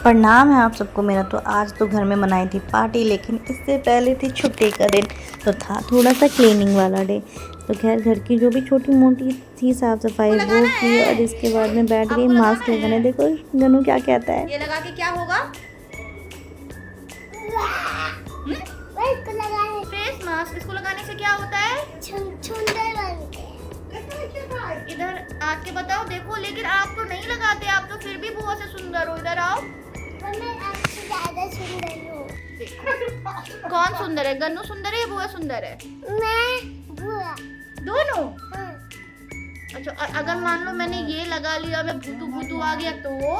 प्रणाम है आप सबको मेरा। तो आज तो घर में मनाई थी पार्टी, लेकिन इससे पहले थी छुट्टी का दिन, तो था थोड़ा सा क्लीनिंग वाला डे। तो खैर घर की जो भी छोटी मोटी थी साफ़ सफाई वो की, और इसके बाद में बैठ गई मास्क लगाने। देखो गनू क्या कहता है, ये लगा के क्या होगा? Face mask. इसको लगाने से क्या होता है? इधर आके बताओ। देखो लेकिन आप तो नहीं लगाते, आप तो फिर भी बुआ से सुंदर हो। इधर आओ। ज्यादा सुंदर हूँ। कौन सुंदर है? गन्नू सुंदर है या बुआ सुंदर है? मैं बुआ। दोनों? हाँ। अच्छा, अगर मान लो मैंने ये लगा लिया, मैं भूतू भूतू आ गया तो? बुआ।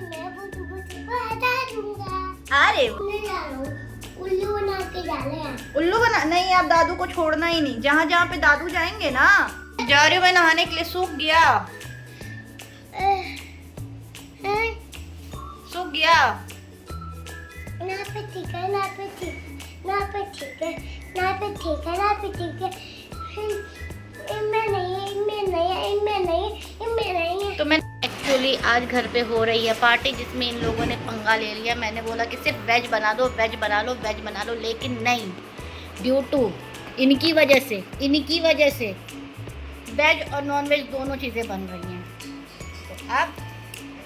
मैं भूतू भूतू को हटा दूंगा। अरे उल्लू बना के डाले। उल्लू बना? नहीं, आप दादू को छोड़ना ही नहीं। जहाँ जहाँ पे दादू जाएंगे ना। जा रही हूँ मैं नहाने के लिए। सूख गया, सूख गया। ना पे ठीक है, ना पे ठीक, ना पे ठीक है, ना पे ठीक है, ना पे ठीक है। इनमें नहीं है, इनमें नहीं है, इनमें नहीं, इनमें नहीं है। तो मैं एक्चुअली आज घर पे हो रही है पार्टी, जिसमें इन लोगों ने पंगा ले लिया। मैंने बोला कि सिर्फ वेज बना दो, वेज बना लो, वेज बना लो, लेकिन नहीं, ड्यू टू इनकी वजह से वेज और नॉन वेज दोनों चीज़ें बन रही हैं। तो अब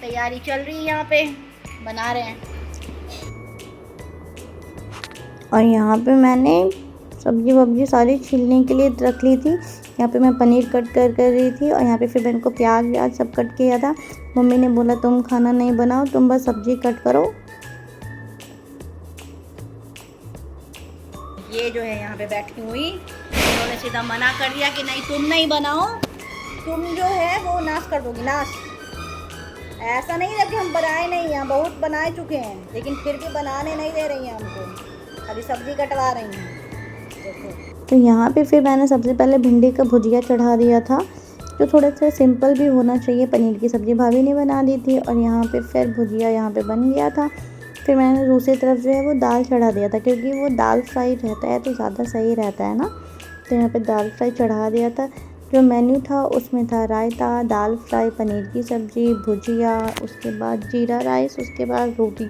तैयारी चल रही है, यहाँ पे बना रहे हैं। और यहाँ पे मैंने सब्जी वब्जी सारी छीलने के लिए रख ली थी। यहाँ पे मैं पनीर कट कर रही थी, और यहाँ पे फिर मैंने को प्याज व्याज सब कट किया था। मम्मी ने बोला तुम खाना नहीं बनाओ, तुम बस सब्जी कट करो। ये जो है यहाँ पे बैठी हुई, उन्होंने सीधा मना कर दिया कि नहीं तुम नहीं बनाओ, तुम जो है वो नाश कर दोगी, नाश। ऐसा नहीं है कि हम बनाए नहीं हैं, बहुत बनाए चुके हैं, लेकिन फिर भी बनाने नहीं दे रही हैं हमको, खाली सब्जी कटवा रही हैं। देखो तो यहाँ पे फिर मैंने सबसे पहले भिंडी का भुजिया चढ़ा दिया था, जो थोड़ा सा सिंपल भी होना चाहिए। पनीर की सब्ज़ी भाभी ने बना दी थी, और यहाँ पे फिर भुजिया यहाँ पे बन गया था। फिर मैंने दूसरी तरफ जो है वो दाल चढ़ा दिया था, क्योंकि वो दाल फ्राई रहता है तो ज़्यादा सही रहता है ना। तो यहाँ पे दाल फ्राई चढ़ा दिया था। जो मेन्यू था उसमें था रायता, दाल फ्राई, पनीर की सब्ज़ी, भुजिया, उसके बाद जीरा राइस, उसके बाद रोटी।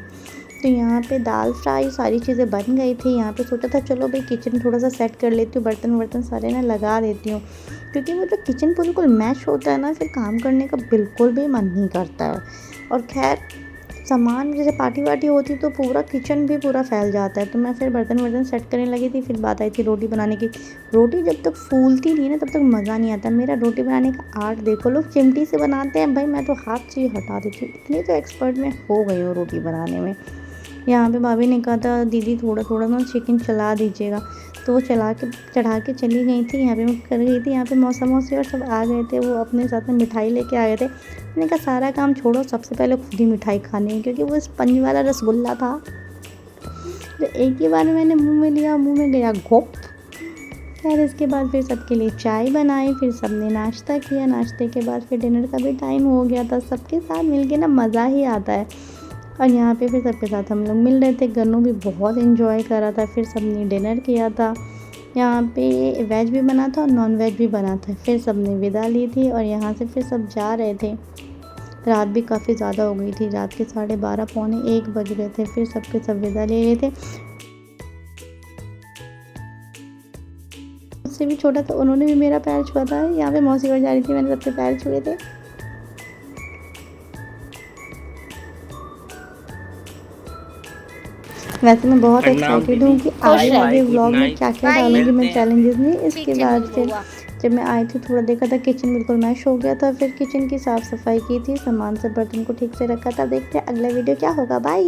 तो यहाँ पे दाल फ्राई सारी चीज़ें बन गई थी। यहाँ पे सोचा था चलो भाई किचन थोड़ा सा सेट कर लेती हूँ, बर्तन वर्तन सारे ना लगा देती हूँ, क्योंकि वो जो किचन बिल्कुल मैश होता है ना, फिर काम करने का बिल्कुल भी मन नहीं करता है। और खैर सामान जैसे पार्टी वार्टी होती तो पूरा किचन भी पूरा फैल जाता है। तो मैं फिर बर्तन वर्तन सेट करने लगी थी। फिर बात आई थी रोटी बनाने की। रोटी जब तक फूलती नहीं ना तब तक मज़ा नहीं आता। मेरा रोटी बनाने का आर्ट देखो, लोग चिमटी से बनाते हैं, भाई मैं तो हाथ से ही हटा देती हूँ। इतनी तो एक्सपर्ट मैं हो गई हूँ रोटी बनाने में। यहाँ पे भाभी ने कहा था दीदी थोड़ा थोड़ा ना चिकन चला दीजिएगा, तो वो चढ़ा के चली गई थी। यहाँ पे मैं कर गई थी। यहाँ पे मौसा मौसी और सब आ गए थे, वो अपने साथ में मिठाई लेके आ गए थे। मैंने कहा सारा काम छोड़ो, सबसे पहले खुद ही मिठाई खानी है, क्योंकि वो स्पंज वाला रसगुल्ला था। तो एक ही बार मैंने मुँह में लिया, मुँह में गया घोप। खैर इसके बाद फिर सबके लिए चाय बनाई, फिर सबने नाश्ता किया। नाश्ते के बाद फिर डिनर का भी टाइम हो गया था। सबके साथ मिलके ना मज़ा ही आता है। और यहाँ पे फिर सबके साथ हम लोग मिल रहे थे। गन्नू भी बहुत एंजॉय कर रहा था। फिर सबने डिनर किया था। यहाँ पे वेज भी बना था और नॉन वेज भी बना था। फिर सबने विदा ली थी, और यहाँ से फिर सब जा रहे थे। रात भी काफ़ी ज़्यादा हो गई थी, रात के 12:30 पौने 1 बज रहे थे। फिर सबके सब विदा ले रहे थे। उससे भी छोटा था, उन्होंने भी मेरा पैर छुआ था। यहाँ पे मौसी और जा रही थी, मैंने सबके पैर छुए थे। वैसे मैं बहुत एक्साइटेड हूँ कि आगे वाले व्लॉग में क्या क्या डालूंगी मैं चैलेंजेस में। इसके बाद फिर जब मैं आई थी थोड़ा देखा था किचन बिल्कुल मैश हो गया था। फिर किचन की साफ़ सफाई की थी, सामान से बर्तन को ठीक से रखा था। देखते हैं अगला वीडियो क्या होगा। बाय।